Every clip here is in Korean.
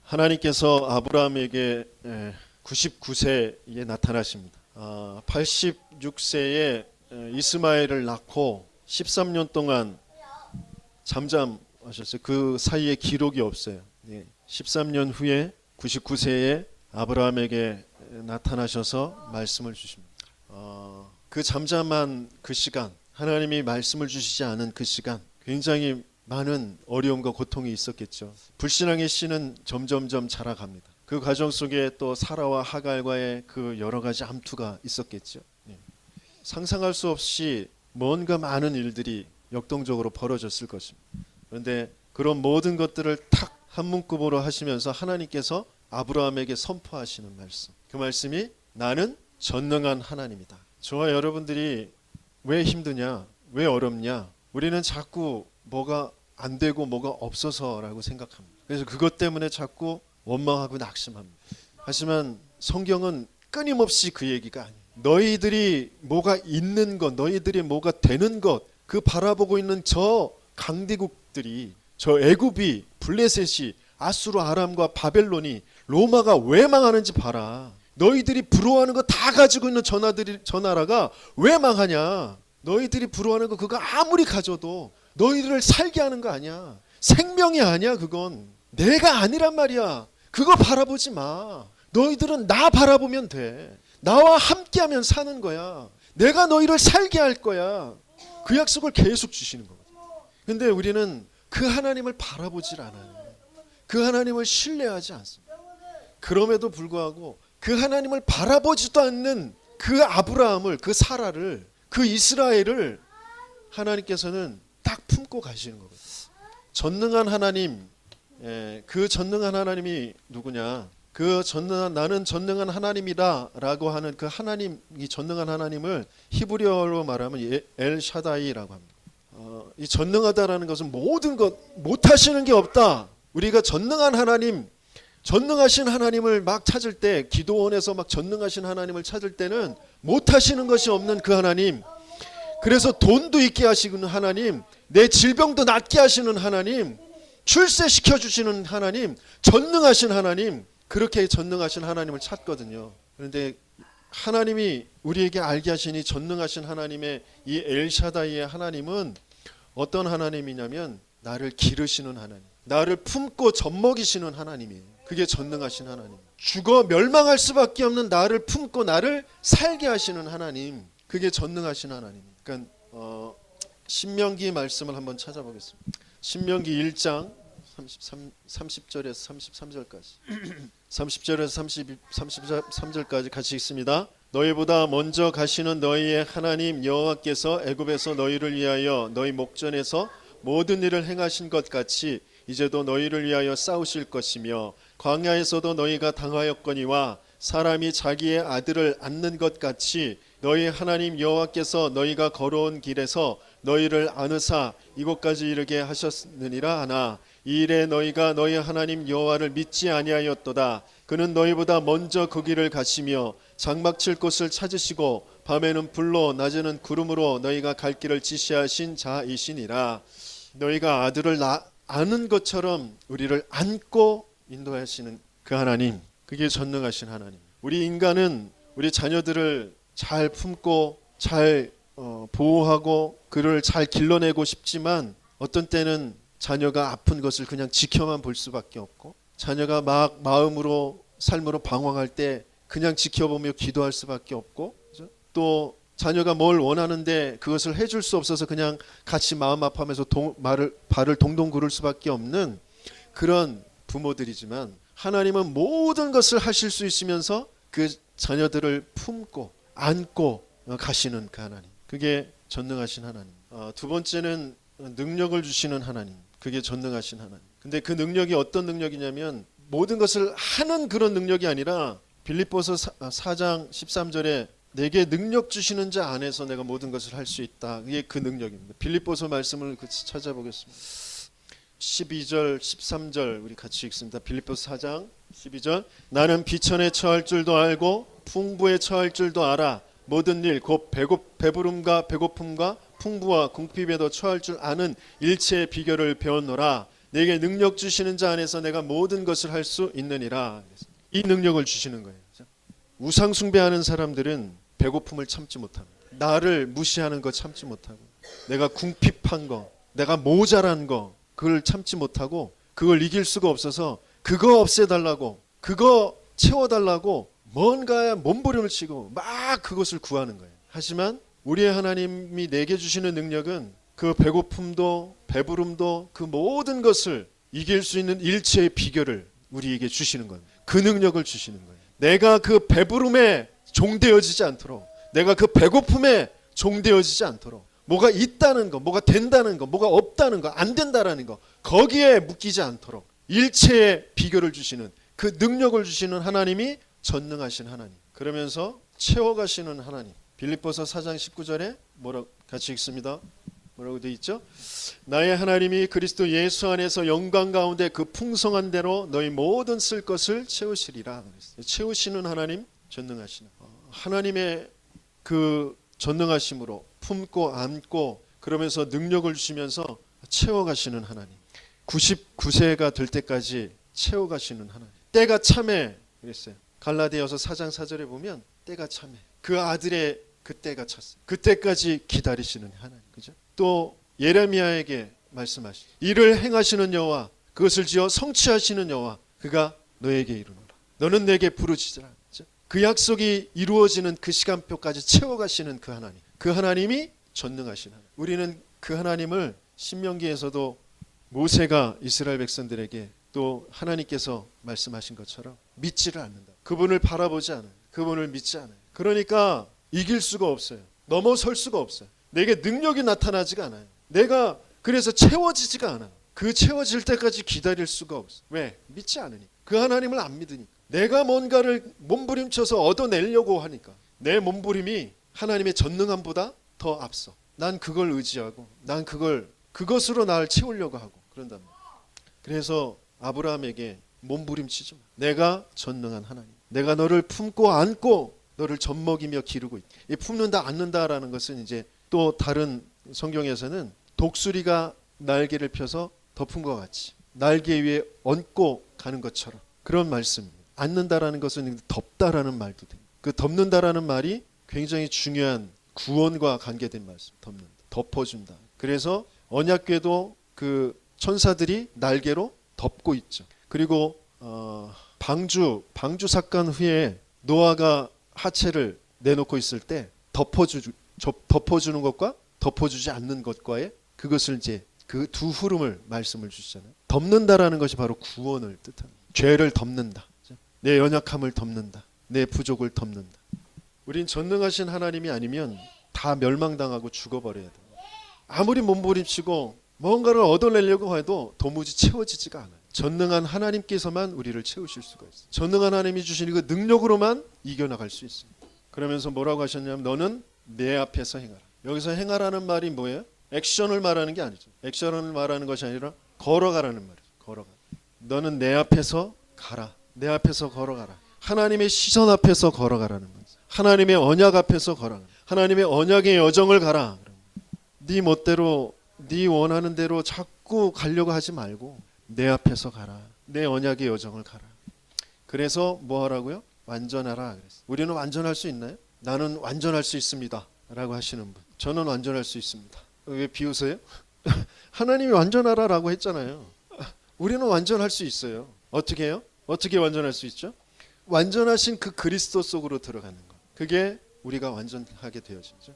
하나님께서 아브라함에게 99세에 나타나십니다. 86세에 이스마엘을 낳고 13년 동안 잠잠하셨어요. 그 사이에 기록이 없어요. 13년 후에 99세에 아브라함에게 나타나셔서 말씀을 주십니다. 그 잠잠한 그 시간, 하나님이 말씀을 주시지 않은 그 시간, 굉장히 많은 어려움과 고통이 있었겠죠. 불신앙의 씨는 점점점 자라갑니다. 그 과정 속에 또 사라와 하갈과의 그 여러 가지 암투가 있었겠죠. 상상할 수 없이 뭔가 많은 일들이 역동적으로 벌어졌을 것입니다. 그런데 그런 모든 것들을 탁 한 문구로 하시면서 하나님께서 아브라함에게 선포하시는 말씀, 그 말씀이 나는 전능한 하나님이다. 저와 여러분들이 왜 힘드냐, 왜 어렵냐, 우리는 자꾸 뭐가 안 되고 뭐가 없어서라고 생각합니다. 그래서 그것 때문에 자꾸 원망하고 낙심합니다. 하지만 성경은 끊임없이 그 얘기가 아니에요. 너희들이 뭐가 있는 것, 너희들이 뭐가 되는 것, 그 바라보고 있는 저 강대국들이, 저 애굽이, 블레셋이, 아수르, 아람과 바벨론이, 로마가 왜 망하는지 봐라. 너희들이 부러워하는 거 다 가지고 있는 저 나라가 왜 망하냐. 너희들이 부러워하는 거 그거 아무리 가져도 너희들을 살게 하는 거 아니야. 생명이 아니야. 그건 내가 아니란 말이야. 그거 바라보지 마. 너희들은 나 바라보면 돼. 나와 함께하면 사는 거야. 내가 너희를 살게 할 거야. 그 약속을 계속 주시는 거거든요. 근데 우리는 그 하나님을 바라보질 않아요. 그 하나님을 신뢰하지 않습니다. 그럼에도 불구하고 그 하나님을 바라보지도 않는 그 아브라함을, 그 사라를, 그 이스라엘을 하나님께서는 딱 품고 가시는 거거든요. 전능한 하나님, 그 전능한 하나님이 누구냐? 그 전능한, 나는 전능한 하나님이다라고 하는 그 하나님, 이 전능한 하나님을 히브리어로 말하면 엘샤다이라고 합니다. 이 전능하다라는 것은 모든 것, 못하시는 게 없다. 우리가 전능한 하나님, 전능하신 하나님을 막 찾을 때, 기도원에서 막 전능하신 하나님을 찾을 때는 못하시는 것이 없는 그 하나님, 그래서 돈도 있게 하시는 하나님, 내 질병도 낫게 하시는 하나님, 출세시켜 주시는 하나님, 전능하신 하나님, 그렇게 전능하신 하나님을 찾거든요. 그런데 하나님이 우리에게 알게 하시니 전능하신 하나님의 이 엘샤다이의 하나님은 어떤 하나님이냐면 나를 기르시는 하나님, 나를 품고 젖먹이시는 하나님이에요. 그게 전능하신 하나님. 죽어 멸망할 수밖에 없는 나를 품고 나를 살게 하시는 하나님, 그게 전능하신 하나님. 그러니까 신명기 말씀을 한번 찾아보겠습니다. 신명기 1장 30절에서 33절까지 30절에서 33절까지 같이 읽습니다. 너희보다 먼저 가시는 너희의 하나님 여호와께서 애굽에서 너희를 위하여 너희 목전에서 모든 일을 행하신 것 같이 이제도 너희를 위하여 싸우실 것이며 광야에서도 너희가 당하였거니와 사람이 자기의 아들을 안는 것 같이 너희 하나님 여호와께서 너희가 걸어온 길에서 너희를 안으사 이곳까지 이르게 하셨느니라 하나 이 일에 너희가 너희 하나님 여호와를 믿지 아니하였도다. 그는 너희보다 먼저 그 길을 가시며 장막 칠 곳을 찾으시고 밤에는 불로 낮에는 구름으로 너희가 갈 길을 지시하신 자이시니라. 너희가 아들을 아는 것처럼 우리를 안고 인도하시는 그 하나님, 그게 전능하신 하나님. 우리 인간은 우리 자녀들을 잘 품고 잘 보호하고 그를 잘 길러내고 싶지만 어떤 때는 자녀가 아픈 것을 그냥 지켜만 볼 수밖에 없고 자녀가 막 마음으로 삶으로 방황할 때 그냥 지켜보며 기도할 수밖에 없고, 그죠? 또 자녀가 뭘 원하는데 그것을 해줄 수 없어서 그냥 같이 마음 아파하면서 발을 동동 구를 수밖에 없는 그런 부모들이지만 하나님은 모든 것을 하실 수 있으면서 그 자녀들을 품고 안고 가시는 그 하나님, 그게 전능하신 하나님. 두 번째는 능력을 주시는 하나님, 그게 전능하신 하나님. 근데 그 능력이 어떤 능력이냐면 모든 것을 하는 그런 능력이 아니라 빌립보서 4장 13절에 내게 능력 주시는 자 안에서 내가 모든 것을 할 수 있다. 이게 그 능력입니다. 빌립보서 말씀을 같이 찾아보겠습니다. 12절 13절 우리 같이 읽습니다. 빌립보서 4장 12절 나는 비천에 처할 줄도 알고 풍부에 처할 줄도 알아. 모든 일 곧 배부름과 배고픔과 풍부와 궁핍에도 처할 줄 아는 일체의 비결을 배웠노라. 내게 능력 주시는 자 안에서 내가 모든 것을 할 수 있느니라. 이 능력을 주시는 거예요. 우상 숭배하는 사람들은 배고픔을 참지 못합니다. 나를 무시하는 거 참지 못하고, 내가 궁핍한 거, 내가 모자란 거, 그걸 참지 못하고, 그걸 이길 수가 없어서 그거 없애달라고, 그거 채워달라고 뭔가 몸부림을 치고 막 그것을 구하는 거예요. 하지만 우리의 하나님이 내게 주시는 능력은 그 배고픔도 배부름도 그 모든 것을 이길 수 있는 일체의 비결을 우리에게 주시는 거예요. 그 능력을 주시는 거예요. 내가 그 배부름에 종되어지지 않도록, 내가 그 배고픔에 종되어지지 않도록, 뭐가 있다는 거, 뭐가 된다는 거, 뭐가 없다는 거, 안 된다라는 거, 거기에 묶이지 않도록 일체의 비결을 주시는, 그 능력을 주시는 하나님이 전능하신 하나님, 그러면서 채워가시는 하나님. 빌립보서 4장 19절에 뭐라고 같이 읽습니다. 뭐라고 되어 있죠? 나의 하나님이 그리스도 예수 안에서 영광 가운데 그 풍성한 대로 너희 모든 쓸 것을 채우시리라. 채우시는 하나님, 전능하시는 하나님의 그 전능하심으로 품고 안고, 그러면서 능력을 주시면서 채워가시는 하나님. 99세가 될 때까지 채워가시는 하나님. 때가 참해 그랬어요. 갈라디아서 4장 4절에 보면 때가 참해. 그 아들의 그 때가 찼어요. 그때까지 기다리시는 하나님. 그죠? 또 예레미야에게 말씀하시죠. 이를 행하시는 여호와, 그것을 지어 성취하시는 여호와, 그가 너에게 이르노라. 너는 내게 부르짖으라. 그 약속이 이루어지는 그 시간표까지 채워가시는 그 하나님. 그 하나님이 전능하신 하나님. 우리는 그 하나님을 신명기에서도 모세가 이스라엘 백성들에게 또 하나님께서 말씀하신 것처럼 믿지를 않는다. 그분을 바라보지 않아요. 그분을 믿지 않아요. 그러니까 이길 수가 없어요. 넘어설 수가 없어요. 내게 능력이 나타나지가 않아요. 내가 그래서 채워지지가 않아요. 그 채워질 때까지 기다릴 수가 없어요. 왜? 믿지 않으니까. 그 하나님을 안 믿으니까. 내가 뭔가를 몸부림쳐서 얻어내려고 하니까. 내 몸부림이 하나님의 전능함보다 더 앞서. 난 그걸 의지하고, 난 그것으로 나를 채우려고 하고 그런단 말이에요. 그래서 아브라함에게 몸부림치지 마. 내가 전능한 하나님. 내가 너를 품고 안고 너를 젖먹이며 기르고 있다. 이 품는다 안는다라는 것은 이제 또 다른 성경에서는 독수리가 날개를 펴서 덮은 것 같이 날개 위에 얹고 가는 것처럼 그런 말씀입니다. 안는다라는 것은 덮다라는 말도 됩니다. 그 덮는다라는 말이 굉장히 중요한 구원과 관계된 말씀. 덮는다, 덮어준다. 그래서 언약궤도 그 천사들이 날개로 덮고 있죠. 그리고 방주 사건 후에 노아가 하체를 내놓고 있을 때 덮어주는 것과 덮어주지 않는 것과의 그것을 이제 그 두 흐름을 말씀을 주시잖아요. 덮는다라는 것이 바로 구원을 뜻합니다. 죄를 덮는다. 내 연약함을 덮는다. 내 부족을 덮는다. 우린 전능하신 하나님이 아니면 다 멸망당하고 죽어버려야 돼요. 아무리 몸부림치고 뭔가를 얻어내려고 해도 도무지 채워지지가 않아요. 전능한 하나님께서만 우리를 채우실 수가 있어요. 전능한 하나님이 주신 그 능력으로만 이겨나갈 수 있습니다. 그러면서 뭐라고 하셨냐면 너는 내 앞에서 행하라. 여기서 행하라는 말이 뭐예요? 액션을 말하는 게 아니죠. 액션을 말하는 것이 아니라 걸어가라는 말이죠. 걸어가. 너는 내 앞에서 가라. 내 앞에서 걸어가라. 하나님의 시선 앞에서 걸어가라는 거죠. 하나님의 언약 앞에서 걸어가. 하나님의 언약의 여정을 가라. 네 멋대로 네 원하는 대로 자꾸 가려고 하지 말고 내 앞에서 가라. 내 언약의 여정을 가라. 그래서 뭐 하라고요? 완전하라 그랬어요. 우리는 완전할 수 있나요? 나는 완전할 수 있습니다 라고 하시는 분. 저는 완전할 수 있습니다. 왜 비웃어요? 하나님이 완전하라라고 했잖아요. 우리는 완전할 수 있어요. 어떻게 해요? 어떻게 완전할 수 있죠? 완전하신 그 그리스도 속으로 들어가는 것. 그게 우리가 완전하게 되어지죠.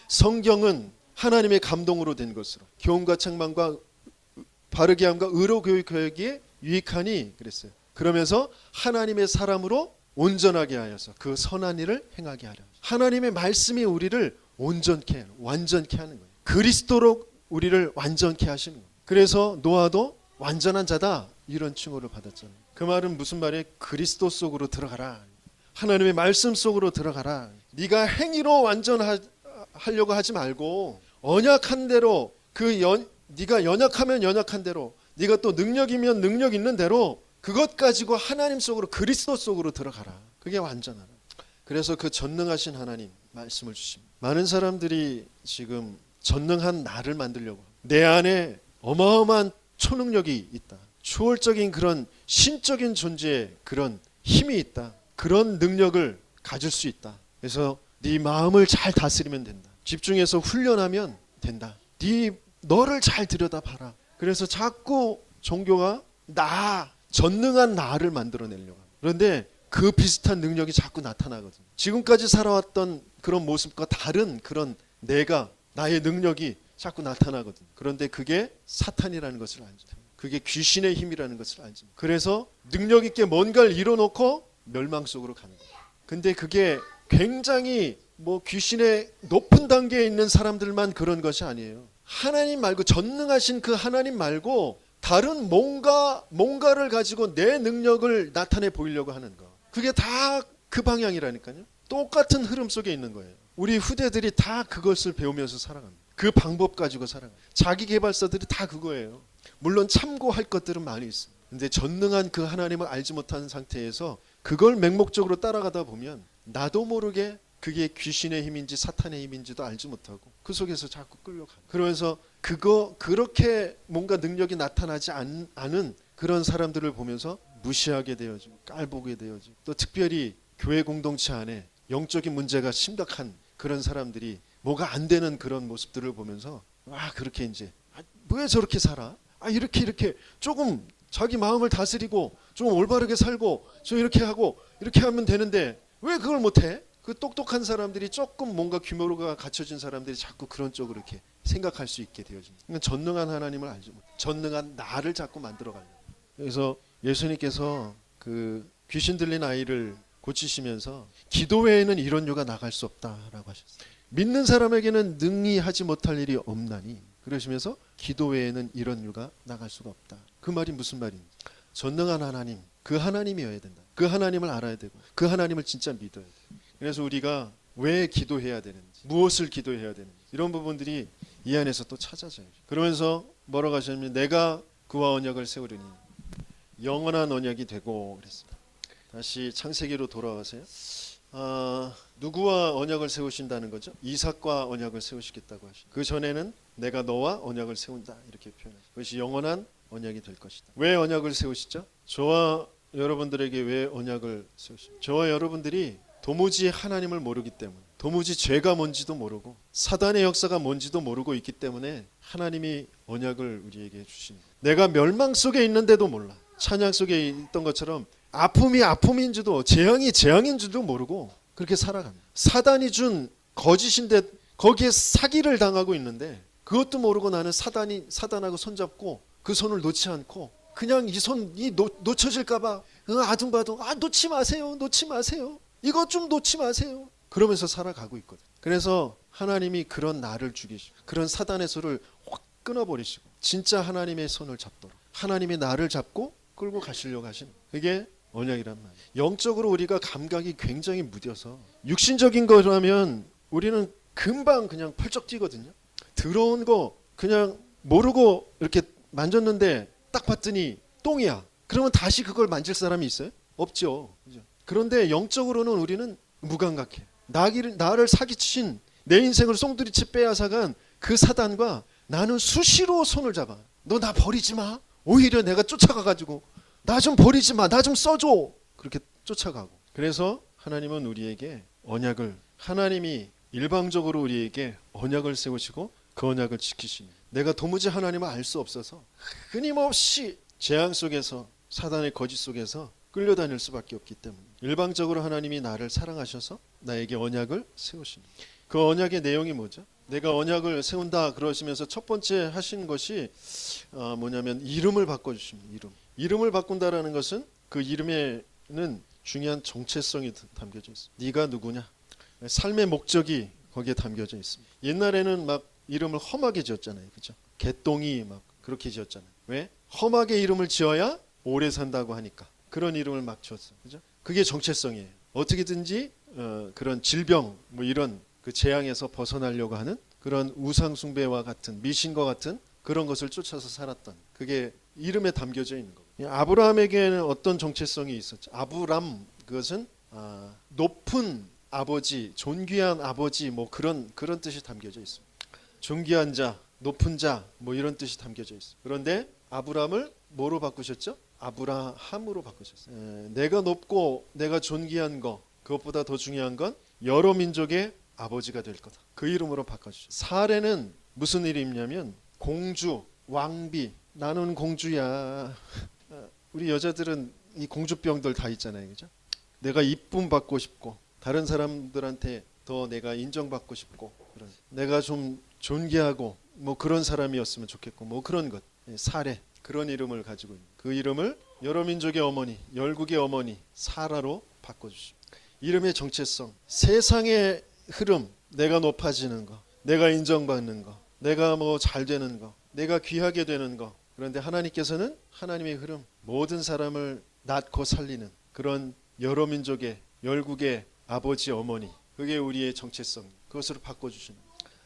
성경은 하나님의 감동으로 된 것으로 교훈과 책망과 바르게 함과 의로 교육에 유익하니 그랬어요. 그러면서 하나님의 사람으로 온전하게 하여서 그 선한 일을 행하게 하려. 하나님의 말씀이 우리를 온전케 완전케 하는 거예요. 그리스도로 우리를 완전케 하시는 거예요. 그래서 노아도 완전한 자다 이런 칭호를 받았잖아요. 그 말은 무슨 말이에요? 그리스도 속으로 들어가라. 하나님의 말씀 속으로 들어가라. 네가 행위로 완전하려고 하지 말고 언약한 대로 네가 연약하면 연약한 대로 네가 또 능력이면 능력 있는 대로 그것 가지고 하나님 속으로 그리스도 속으로 들어가라. 그게 완전하라. 그래서 그 전능하신 하나님 말씀을 주십니다. 많은 사람들이 지금 전능한 나를 만들려고 내 안에 어마어마한 초능력이 있다. 초월적인 그런 신적인 존재의 그런 힘이 있다. 그런 능력을 가질 수 있다. 그래서 네 마음을 잘 다스리면 된다. 집중해서 훈련하면 된다. 너를 잘 들여다봐라. 그래서 자꾸 종교가 전능한 나를 만들어내려고 합니다. 그런데 그 비슷한 능력이 자꾸 나타나거든요. 지금까지 살아왔던 그런 모습과 다른 그런 나의 능력이 자꾸 나타나거든요. 그런데 그게 사탄이라는 것을 알죠. 그게 귀신의 힘이라는 것을 알죠. 그래서 능력 있게 뭔가를 이뤄놓고 멸망 속으로 가는 거예요. 근데 그게 굉장히 귀신의 높은 단계에 있는 사람들만 그런 것이 아니에요. 하나님 말고, 전능하신 그 하나님 말고 다른 뭔가를 가지고 내 능력을 나타내 보이려고 하는 거. 그게 다 그 방향이라니까요. 똑같은 흐름 속에 있는 거예요. 우리 후대들이 다 그것을 배우면서 살아갑니다. 그 방법 가지고 살아갑니다. 자기 개발사들이 다 그거예요. 물론 참고할 것들은 많이 있습니다. 근데 전능한 그 하나님을 알지 못하는 상태에서 그걸 맹목적으로 따라가다 보면 나도 모르게 그게 귀신의 힘인지 사탄의 힘인지도 알지 못하고 그 속에서 자꾸 끌려가. 그러면서 그렇게 뭔가 능력이 나타나지 않은 그런 사람들을 보면서 무시하게 되어지고 깔보게 되어지고, 또 특별히 교회 공동체 안에 영적인 문제가 심각한 그런 사람들이 뭐가 안 되는 그런 모습들을 보면서 그렇게 이제 왜 저렇게 살아? 이렇게 조금 자기 마음을 다스리고 좀 올바르게 살고 좀 이렇게 하고 이렇게 하면 되는데 왜 그걸 못해? 그 똑똑한 사람들이 조금 뭔가 규모가 갖춰진 사람들이 자꾸 그런 쪽으로 이렇게 생각할 수 있게 되어집니다. 그러니까 전능한 하나님을 알지 못해. 전능한 나를 자꾸 만들어가려고. 그래서 예수님께서 그 귀신 들린 아이를 고치시면서 기도 외에는 이런 유가 나갈 수 없다라고 하셨어요. 믿는 사람에게는 능히 하지 못할 일이 없나니, 그러시면서 기도 외에는 이런 유가 나갈 수가 없다. 그 말이 무슨 말인지. 전능한 하나님, 그 하나님이어야 된다. 그 하나님을 알아야 되고 그 하나님을 진짜 믿어야 돼. 그래서 우리가 왜 기도해야 되는지, 무엇을 기도해야 되는지, 이런 부분들이 이 안에서 또 찾아져요. 그러면서 뭐라고 하셨냐면 내가 그와 언약을 세우려니 영원한 언약이 되고 그랬습니다. 다시 창세기로 돌아가세요. 누구와 언약을 세우신다는 거죠? 이삭과 언약을 세우시겠다고 하시죠. 그 전에는 내가 너와 언약을 세운다 이렇게 표현하죠. 그것이 영원한 언약이 될 것이다. 왜 언약을 세우시죠? 저와 여러분들에게 왜 언약을 세우시죠? 저와 여러분들이 도무지 하나님을 모르기 때문에, 도무지 죄가 뭔지도 모르고 사단의 역사가 뭔지도 모르고 있기 때문에 하나님이 언약을 우리에게 주십니다. 내가 멸망 속에 있는데도 몰라. 찬양 속에 있던 것처럼 아픔이 아픔인지도 재앙이 재앙인지도 모르고 그렇게 살아갑니다. 사단이 준 거짓인데 거기에 사기를 당하고 있는데 그것도 모르고 나는 사단하고 손잡고 그 손을 놓지 않고 그냥 이 손이 놓쳐질까봐 아둥바둥 놓지 마세요, 놓지 마세요, 이거 좀 놓지 마세요, 그러면서 살아가고 있거든. 그래서 하나님이 그런 나를 죽이시고 그런 사단의 손을 확 끊어버리시고 진짜 하나님의 손을 잡도록 하나님의 나를 잡고 끌고 가시려고 하시는, 그게 언약이란 말이에요. 영적으로 우리가 감각이 굉장히 무뎌서 육신적인 거라면 우리는 금방 그냥 펄쩍 뛰거든요. 들어온 거 그냥 모르고 이렇게 만졌는데 딱 봤더니 똥이야. 그러면 다시 그걸 만질 사람이 있어요? 없죠. 그죠? 그런데 영적으로는 우리는 무감각해. 나를 사기친, 내 인생을 송두리째 빼앗아간 그 사단과 나는 수시로 손을 잡아. 너 나 버리지 마. 오히려 내가 쫓아가가지고 나 좀 버리지 마, 나 좀 써줘, 그렇게 쫓아가고. 그래서 하나님은 우리에게 언약을, 하나님이 일방적으로 우리에게 언약을 세우시고 그 언약을 지키시니 내가 도무지 하나님을 알 수 없어서 끊임없이 재앙 속에서 사단의 거짓 속에서 끌려다닐 수밖에 없기 때문에 일방적으로 하나님이 나를 사랑하셔서 나에게 언약을 세우십니다. 그 언약의 내용이 뭐죠? 내가 언약을 세운다 그러시면서 첫 번째 하신 것이 뭐냐면 이름을 바꿔주십니다. 이름을 바꾼다라는 것은 그 이름에는 중요한 정체성이 담겨져 있습니다. 네가 누구냐? 삶의 목적이 거기에 담겨져 있습니다. 옛날에는 막 이름을 험하게 지었잖아요. 그렇죠? 개똥이 막 그렇게 지었잖아요. 왜? 험하게 이름을 지어야 오래 산다고 하니까 그런 이름을 막 지었어요. 그죠? 그게 정체성이에요. 어떻게든지 그런 질병 뭐 이런 그 재앙에서 벗어나려고 하는 그런 우상 숭배와 같은 미신과 같은 그런 것을 쫓아서 살았던, 그게 이름에 담겨져 있는 거예요. 아브라함에게는 어떤 정체성이 있었죠? 아브람, 그것은 높은 아버지, 존귀한 아버지, 뭐 그런 뜻이 담겨져 있습니다. 존귀한 자, 높은 자, 뭐 이런 뜻이 담겨져 있어요. 그런데 아브람을 뭐로 바꾸셨죠? 아브라함으로 바꾸셨어요. 내가 높고 내가 존귀한 거, 그것보다 더 중요한 건 여러 민족의 아버지가 될 거다. 그 이름으로 바꿔주셨어요. 사례는 무슨 일이 있냐면 공주, 왕비, 나는 공주야. 우리 여자들은 이 공주병들 다 있잖아요, 그죠? 내가 이쁨 받고 싶고 다른 사람들한테 더 내가 인정받고 싶고 그런, 내가 좀 존귀하고 뭐 그런 사람이었으면 좋겠고 뭐 그런 것, 사례, 그런 이름을 가지고 있는, 그 이름을 여러 민족의 어머니, 열국의 어머니 사라로 바꿔주십니다. 이름의 정체성, 세상의 흐름, 내가 높아지는 거, 내가 인정받는 거, 내가 뭐 잘 되는 거, 내가 귀하게 되는 거. 그런데 하나님께서는 하나님의 흐름, 모든 사람을 낳고 살리는 그런 여러 민족의 열국의 아버지 어머니, 그게 우리의 정체성, 그것으로 바꿔주시는.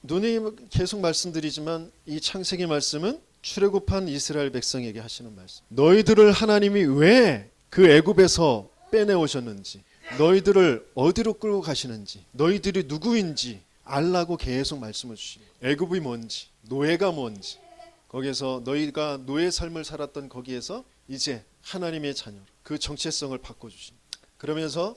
눈이 계속 말씀드리지만 이 창세기 말씀은 출애굽한 이스라엘 백성에게 하시는 말씀. 너희들을 하나님이 왜 그 애굽에서 빼내오셨는지, 너희들을 어디로 끌고 가시는지, 너희들이 누구인지 알라고 계속 말씀을 주시는. 애굽이 뭔지, 노예가 뭔지, 거기에서 너희가 노예 삶을 살았던 거기에서 이제 하나님의 자녀로 그 정체성을 바꿔주신. 그러면서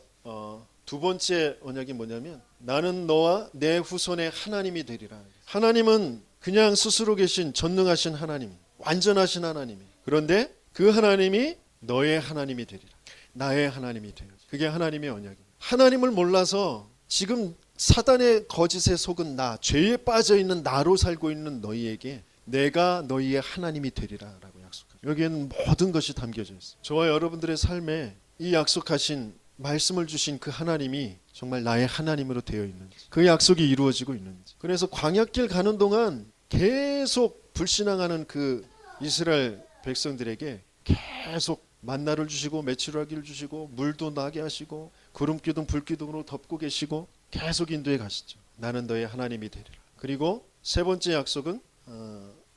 두 번째 언약이 뭐냐면 나는 너와 내 후손의 하나님이 되리라. 하나님은 그냥 스스로 계신 전능하신 하나님, 완전하신 하나님이, 그런데 그 하나님이 너의 하나님이 되리라. 나의 하나님이 되어. 그게 하나님의 언약입니다. 하나님을 몰라서 지금 사단의 거짓에 속은 나, 죄에 빠져 있는 나로 살고 있는 너희에게 내가 너희의 하나님이 되리라라고 약속합니다. 여기에는 모든 것이 담겨져 있어요. 저와 여러분들의 삶에 이 약속하신 말씀을 주신 그 하나님이 정말 나의 하나님으로 되어 있는지, 그 약속이 이루어지고 있는지. 그래서 광야길 가는 동안 계속 불신앙하는 그 이스라엘 백성들에게 계속 만나를 주시고 메추라기를 주시고 물도 나게 하시고 구름기둥 불기둥으로 덮고 계시고 계속 인도해 가시죠. 나는 너의 하나님이 되리라. 그리고 세 번째 약속은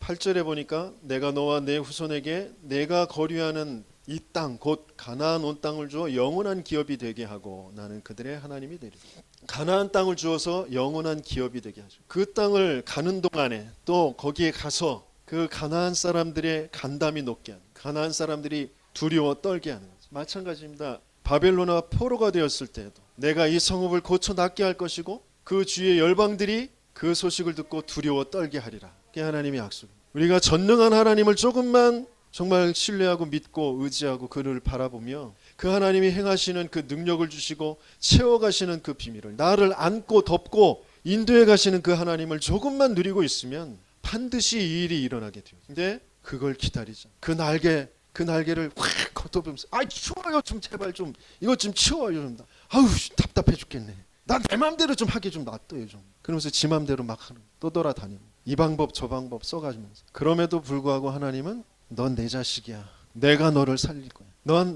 8절에 보니까 내가 너와 내 후손에게 내가 거류하는 이 땅 곧 가나안 온 땅을 주어 영원한 기업이 되게 하고 나는 그들의 하나님이 되리라. 가나안 땅을 주어서 영원한 기업이 되게 하죠. 그 땅을 가는 동안에 또 거기에 가서 그 가나안 사람들의 간담이 높게 하는, 가나안 사람들이 두려워 떨게 하는 거죠. 마찬가지입니다. 바벨론과 포로가 되었을 때에도 내가 이 성읍을 고쳐 낫게 할 것이고 그 주위의 열방들이 그 소식을 듣고 두려워 떨게 하리라. 그게 하나님의 약속입니다. 우리가 전능한 하나님을 조금만 정말 신뢰하고 믿고 의지하고 그를 바라보며 그 하나님이 행하시는 그 능력을 주시고 채워가시는 그 비밀을, 나를 안고 덮고 인도해 가시는 그 하나님을 조금만 누리고 있으면 반드시 이 일이 일어나게 돼요. 근데 그걸 기다리자. 그 날개를 확 걷어보면서 추워요, 좀 제발 좀 이것 좀 치워요 좀. 아우 답답해 죽겠네. 난 내 맘대로 좀 하게 좀 놔둬요 좀. 그러면서 지 맘대로 막 하는, 또 돌아다니는, 이 방법 저 방법 써가지면서. 그럼에도 불구하고 하나님은 넌 내 자식이야. 내가 너를 살릴 거야.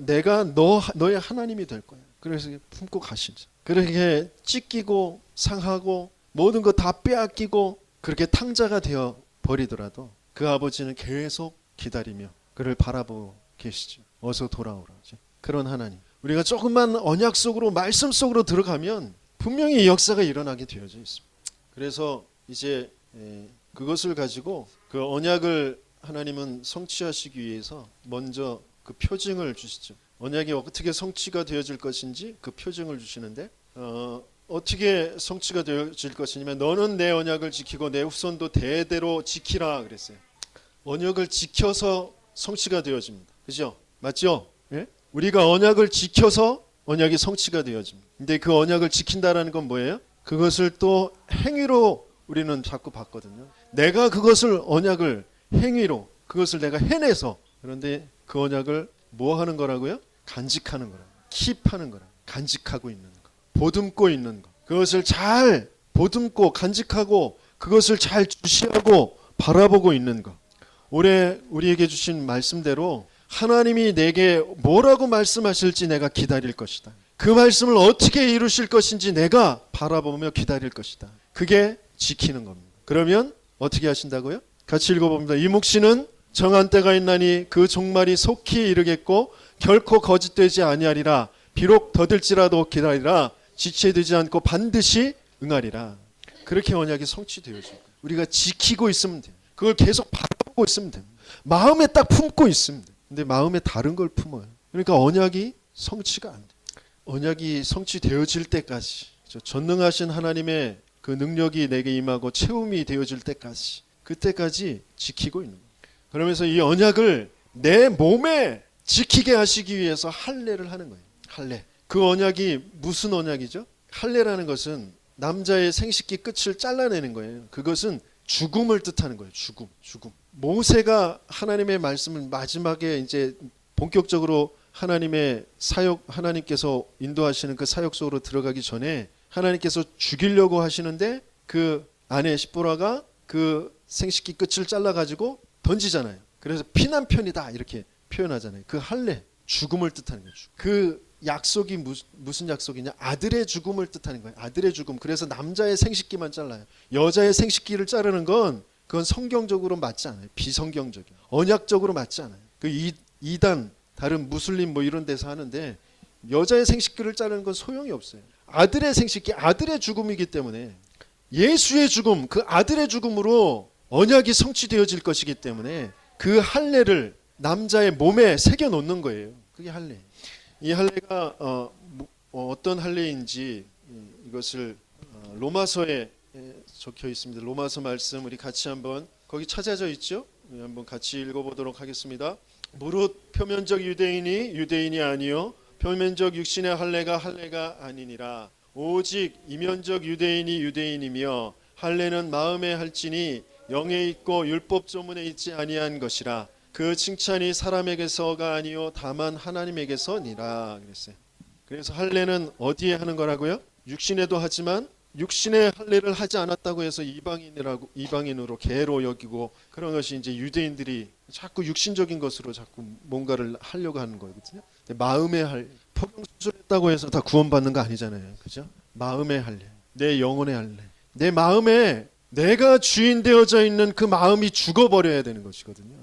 내가 너의 하나님이 될 거야. 그래서 품고 가시죠. 그렇게 찢기고 상하고 모든 거 다 빼앗기고 그렇게 탕자가 되어 버리더라도 그 아버지는 계속 기다리며 그를 바라보고 계시죠. 어서 돌아오라. 그런 하나님. 우리가 조금만 언약 속으로, 말씀 속으로 들어가면 분명히 이 역사가 일어나게 되어져 있습니다. 그래서 이제 그것을 가지고 그 언약을 하나님은 성취하시기 위해서 먼저 그 표징을 주시죠. 언약이 어떻게 성취가 되어질 것인지 그 표징을 주시는데 어떻게 성취가 되어질 것이냐면 너는 내 언약을 지키고 내 후손도 대대로 지키라 그랬어요. 언약을 지켜서 성취가 되어집니다. 그죠? 맞죠? 예? 우리가 언약을 지켜서 언약이 성취가 되어집니다. 근데 그 언약을 지킨다라는 건 뭐예요? 그것을 또 행위로 우리는 자꾸 봤거든요. 내가 그것을 언약을 행위로, 그것을 내가 해내서, 그런데 그 언약을 뭐 하는 거라고요? 간직하는 거라. 킵하는 거라. 간직하고 있는 거. 보듬고 있는 거. 그것을 잘 보듬고 간직하고 그것을 잘 주시하고 바라보고 있는 거. 올해 우리에게 주신 말씀대로 하나님이 내게 뭐라고 말씀하실지 내가 기다릴 것이다. 그 말씀을 어떻게 이루실 것인지 내가 바라보며 기다릴 것이다. 그게 지키는 겁니다. 그러면 어떻게 하신다고요? 같이 읽어봅니다. 이 묵시는 정한 때가 있나니 그 종말이 속히 이르겠고 결코 거짓되지 아니하리라. 비록 더딜지라도 기다리라. 지체되지 않고 반드시 응하리라. 그렇게 언약이 성취되어지고 우리가 지키고 있으면 돼요. 그걸 계속 바라보고 있으면 돼요. 마음에 딱 품고 있습니다. 근데 마음에 다른 걸 품어요. 그러니까 언약이 성취가 안 돼. 언약이 성취되어질 때까지, 전능하신 하나님의 그 능력이 내게 임하고 체험이 되어질 때까지, 그때까지 지키고 있는 거예요. 그러면서 이 언약을 내 몸에 지키게 하시기 위해서 할례를 하는 거예요. 할례. 그 언약이 무슨 언약이죠? 할례라는 것은 남자의 생식기 끝을 잘라내는 거예요. 그것은 죽음을 뜻하는 거예요. 죽음. 모세가 하나님의 말씀을 마지막에 이제 본격적으로 하나님의 사역, 하나님께서 인도하시는 그 사역 속으로 들어가기 전에 하나님께서 죽이려고 하시는데 그 아내 십보라가 그 생식기 끝을 잘라가지고 던지잖아요. 그래서 피난편이다 이렇게 표현하잖아요. 그 할례, 죽음을 뜻하는 거죠. 그 약속이 무슨 약속이냐? 아들의 죽음을 뜻하는 거예요. 아들의 죽음. 그래서 남자의 생식기만 잘라요. 여자의 생식기를 자르는 건 그건 성경적으로 맞지 않아요. 비성경적이에요. 언약적으로 맞지 않아요. 그 이단 다른 무슬림 뭐 이런 데서 하는데 여자의 생식기를 자르는 건 소용이 없어요. 아들의 생식기, 아들의 죽음이기 때문에 예수의 죽음, 그 아들의 죽음으로 언약이 성취되어질 것이기 때문에 그 할례를 남자의 몸에 새겨 놓는 거예요. 그게 할례. 이 할례가 어떤 할례인지 이것을 로마서에 적혀 있습니다. 로마서 말씀 우리 같이 한번 거기 찾아져 있죠? 한번 같이 읽어보도록 하겠습니다. 무릇 표면적 유대인이 아니요 표면적 육신의 할례가 아니니라. 오직 이면적 유대인이 유대인이며 할례는 마음에 할지니 영에 있고 율법 조문에 있지 아니한 것이라. 그 칭찬이 사람에게서가 아니요 다만 하나님에게서니라 그랬어요. 그래서 할례는 어디에 하는 거라고요? 육신에도 하지만 육신의 할례를 하지 않았다고 해서 이방인으로 개로 여기고 그런 것이 이제 유대인들이 자꾸 육신적인 것으로 자꾸 뭔가를 하려고 하는 거거든요. 마음의 할례, 포경 수술했다고 해서 다 구원받는 거 아니잖아요, 그죠? 마음의 할례, 내 영혼의 할례, 내 마음에 내가 주인 되어져 있는 그 마음이 죽어버려야 되는 것이거든요.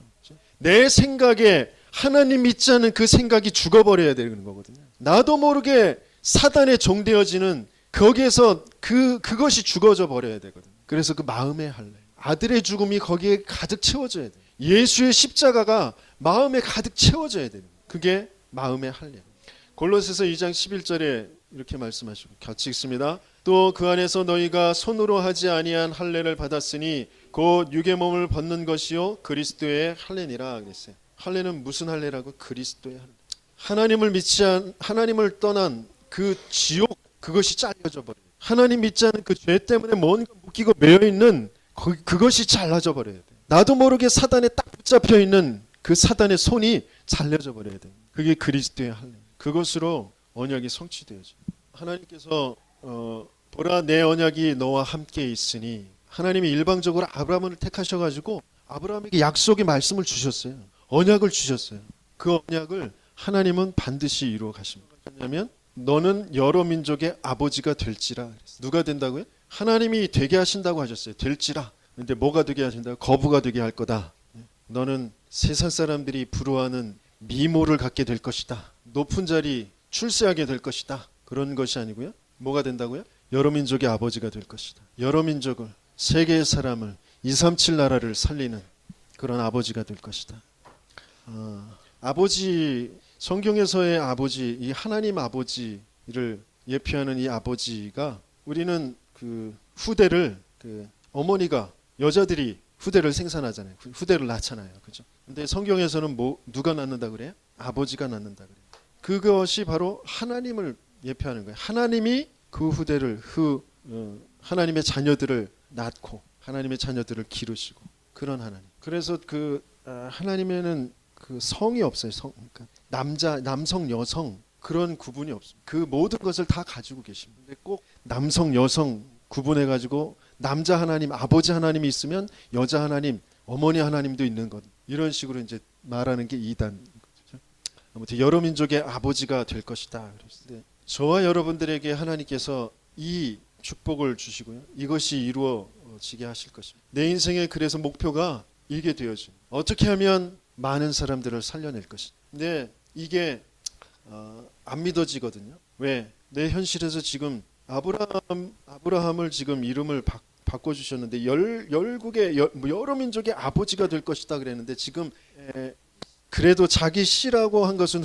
내 생각에 하나님 믿지 않은 그 생각이 죽어버려야 되는 거거든요. 나도 모르게 사단에 종되어지는 거기에서 그것이 죽어져 버려야 되거든요. 그래서 그 마음의 할례, 아들의 죽음이 거기에 가득 채워져야 돼요. 예수의 십자가가 마음에 가득 채워져야 돼요. 그게 마음의 할례. 골로새서 2장 11절에 이렇게 말씀하시고 같이 읽습니다. 또 그 안에서 너희가 손으로 하지 아니한 할례를 받았으니 곧 육의 몸을 벗는 것이요 그리스도의 할례니라 그랬어요. 할례는 무슨 할례라고? 그리스도의 할례. 하나님을 떠난 그 지옥, 그것이 잘려져 버려요. 하나님 믿지 않은 그 죄 때문에 뭔가 묶이고 매여 있는 그것이 잘라져 버려야 돼. 나도 모르게 사단에 딱 붙잡혀 있는 그 사단의 손이 잘려져 버려야 돼. 그게 그리스도의 할례. 그것으로 언약이 성취되어져. 하나님께서 보라 내 언약이 너와 함께 있으니, 하나님이 일방적으로 아브라함을 택하셔가지고 아브라함에게 약속의 말씀을 주셨어요. 언약을 주셨어요. 그 언약을 하나님은 반드시 이루어 가십니다. 왜냐하면 너는 여러 민족의 아버지가 될지라. 누가 된다고요? 하나님이 되게 하신다고 하셨어요. 될지라. 근데 뭐가 되게 하신다고? 거부가 되게 할 거다. 너는 세상 사람들이 부러워하는 미모를 갖게 될 것이다. 높은 자리 출세하게 될 것이다. 그런 것이 아니고요. 뭐가 된다고요? 여러 민족의 아버지가 될 것이다. 여러 민족을, 세계의 사람을, 237 나라를 살리는 그런 아버지가 될 것이다. 아버지, 성경에서의 아버지, 이 하나님 아버지를 예표하는 이 아버지가, 우리는 그 후대를, 어머니가, 여자들이 후대를 생산하잖아요. 후대를 낳잖아요. 그죠? 근데 성경에서는 누가 낳는다 그래요? 아버지가 낳는다 그래요. 그것이 바로 하나님을 예표하는 거예요. 하나님이 그 후대를, 하나님의 자녀들을 낳고 하나님의 자녀들을 기르시고, 그런 하나님. 그래서 하나님에는 그 성이 없어요. 그러니까 남성, 여성 그런 구분이 없습니다. 그 모든 것을 다 가지고 계십니다. 근데 꼭 남성, 여성 구분해 가지고 남자 하나님, 아버지 하나님이 있으면 여자 하나님, 어머니 하나님도 있는 것, 이런 식으로 이제 말하는 게 이단. 아무튼 여러 민족의 아버지가 될 것이다. 그랬을 때 저와 여러분들에게 하나님께서 이 축복을 주시고요. 이것이 이루어지게 하실 것입니다. 내 인생의 그래서 목표가 이게 되어진. 어떻게 하면 많은 사람들을 살려낼 것이다. 근데 이게 안 믿어지거든요. 왜? 내 현실에서 지금 아브라함을 지금 이름을 바꿔주셨는데 열국의 여러 민족의 아버지가 될 것이다 그랬는데 지금 그래도 자기 씨라고 한 것은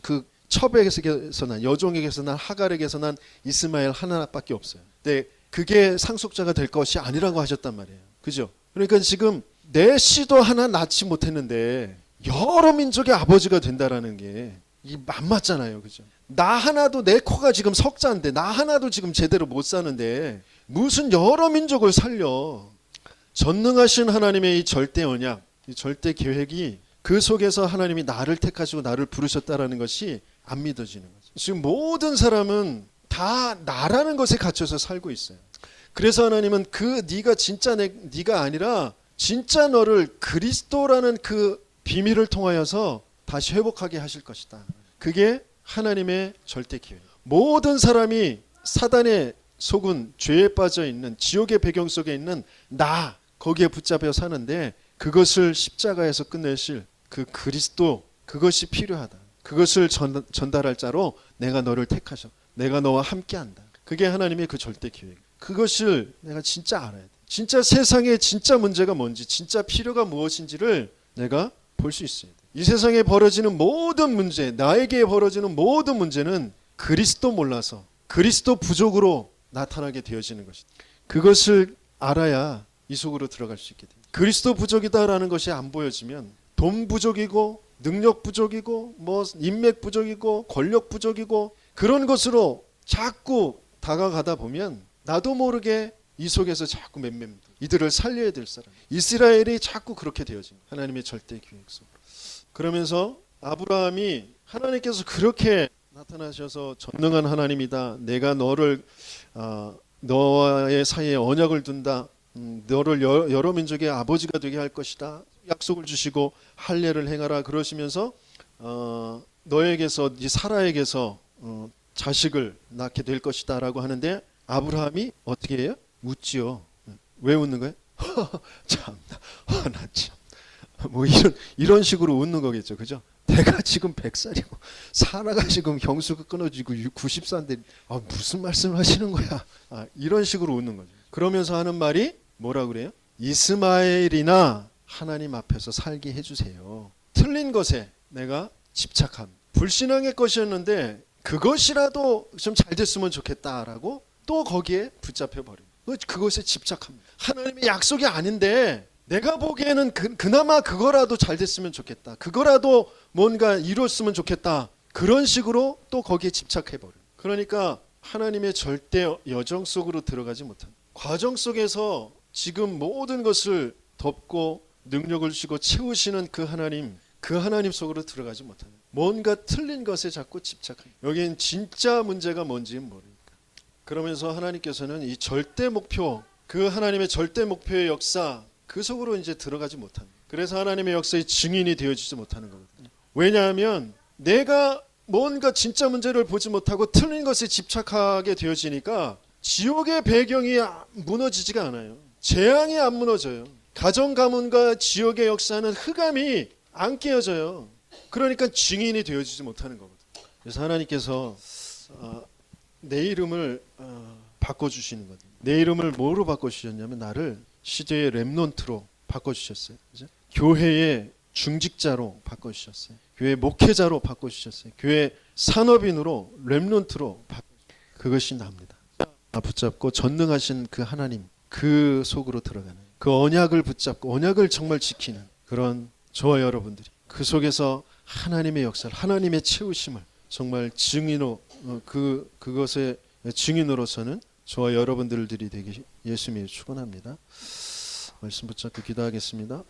그 첩에게서 난 여종에게서 난 하갈에게서 난 이스마엘 하나밖에 없어요. 근데 그게 상속자가 될 것이 아니라고 하셨단 말이에요. 그죠? 그러니까 지금 내 씨도 하나 낳지 못했는데 여러 민족의 아버지가 된다라는 게 이 안 맞잖아요. 그죠? 나 하나도 내 코가 지금 석자인데 나 하나도 지금 제대로 못 사는데 무슨 여러 민족을 살려. 전능하신 하나님의 이 절대 언약, 이 절대 계획이 그 속에서 하나님이 나를 택하시고 나를 부르셨다라는 것이 안 믿어지는 거죠. 지금 모든 사람은 다 나라는 것에 갇혀서 살고 있어요. 그래서 하나님은 그 네가 진짜 네가 아니라 진짜 너를 그리스도라는 그 비밀을 통하여서 다시 회복하게 하실 것이다. 그게 하나님의 절대 계획. 모든 사람이 사단의 속은 죄에 빠져 있는 지옥의 배경 속에 있는 나 거기에 붙잡혀 사는데 그것을 십자가에서 끝내실 그 그리스도 그것이 필요하다. 그것을 전달할 자로 내가 너를 택하셔. 내가 너와 함께한다. 그게 하나님의 그 절대 계획. 그것을 내가 진짜 알아야 돼. 진짜 세상에 진짜 문제가 뭔지 진짜 필요가 무엇인지를 내가 볼 수 있어야 돼. 이 세상에 벌어지는 모든 문제, 나에게 벌어지는 모든 문제는 그리스도 몰라서 그리스도 부족으로 나타나게 되어지는 것이다. 그것을 알아야 이 속으로 들어갈 수 있게 돼. 그리스도 부족이다라는 것이 안 보여지면 돈 부족이고 능력 부족이고 뭐 인맥 부족이고 권력 부족이고 그런 것으로 자꾸 다가가다 보면 나도 모르게 이 속에서 자꾸 이들을 살려야 될 사람 이스라엘이 자꾸 그렇게 되어진 거예요. 하나님의 절대 계획 속으로. 그러면서 아브라함이 하나님께서 그렇게 나타나셔서 전능한 하나님이다. 내가 너를 너와의 사이에 언약을 둔다. 너를 여러 민족의 아버지가 되게 할 것이다. 약속을 주시고 할례를 행하라 그러시면서 너에게서 네 사라에게서 자식을 낳게 될 것이다 라고 하는데 아브라함이 어떻게 해요? 웃지요. 왜 웃는 거예요? 참나 나 참. 뭐 이런 식으로 웃는 거겠죠. 그죠? 내가 지금 100살이고 사라가 지금 경수가 끊어지고 90살인데 무슨 말씀을 하시는 거야. 이런 식으로 웃는 거죠. 그러면서 하는 말이 뭐라 그래요? 이스마엘이나 하나님 앞에서 살게 해주세요. 틀린 것에 내가 집착함. 불신앙의 것이었는데 그것이라도 좀 잘 됐으면 좋겠다라고 또 거기에 붙잡혀 버립니다. 그것에 집착합니다. 하나님의 약속이 아닌데 내가 보기에는 그나마 그거라도 잘 됐으면 좋겠다. 그거라도 뭔가 이뤘으면 좋겠다. 그런 식으로 또 거기에 집착해 버려요. 그러니까 하나님의 절대 여정 속으로 들어가지 못한 과정 속에서 지금 모든 것을 덮고 능력을 주시고 채우시는 그 하나님 속으로 들어가지 못하는 뭔가 틀린 것에 자꾸 집착합니다. 여기엔 진짜 문제가 뭔지는 모르니까. 그러면서 하나님께서는 이 절대 목표, 그 하나님의 절대 목표의 역사 그 속으로 이제 들어가지 못하는. 그래서 하나님의 역사의 증인이 되어지지 못하는 거거든요. 왜냐하면 내가 뭔가 진짜 문제를 보지 못하고 틀린 것에 집착하게 되어지니까 지옥의 배경이 무너지지가 않아요. 재앙이 안 무너져요. 가정 가문과 지옥의 역사는 흑암이 안 깨어져요. 그러니까 증인이 되어지지 못하는 거거든요. 그래서 하나님께서 내 이름을 바꿔주시는 거죠. 내 이름을 뭐로 바꿔주셨냐면 나를 시대의 렘넌트로 바꿔주셨어요. 그죠? 교회의 중직자로 바꿔주셨어요. 교회 목회자로 바꿔주셨어요. 교회 산업인으로 렘넌트로 그것이 납니다. 붙잡고 전능하신 그 하나님 그 속으로 들어가는 그 언약을 붙잡고 언약을 정말 지키는 그런 저와 여러분들이 그 속에서 하나님의 역사를 하나님의 채우심을 정말 증인으로 그것의 증인으로서는 저와 여러분들이 되기 예수님이 축원합니다. 말씀 붙잡고 기도하겠습니다.